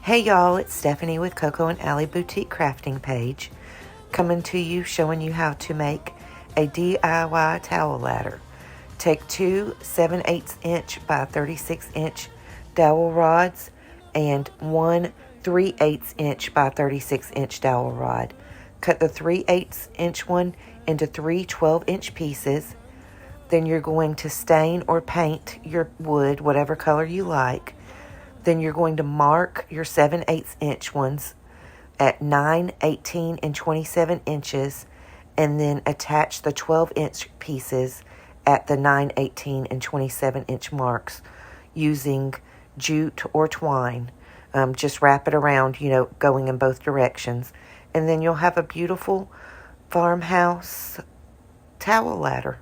Hey y'all, it's Stephanie with Coco and Allie Boutique Crafting Page, coming to you showing you how to make a DIY towel ladder. Take two 7/8 inch by 36 inch dowel rods and one 3/8 inch by 36 inch dowel rod. Cut the 3/8 inch one into three 12-inch pieces. Then you're going to stain or paint your wood whatever color you like. Then you're going to mark your 7/8 inch ones at 9, 18, and 27 inches, and then attach the 12-inch pieces at the 9, 18, and 27 inch marks using jute or twine. Just wrap it around, going in both directions. And then you'll have a beautiful farmhouse towel ladder.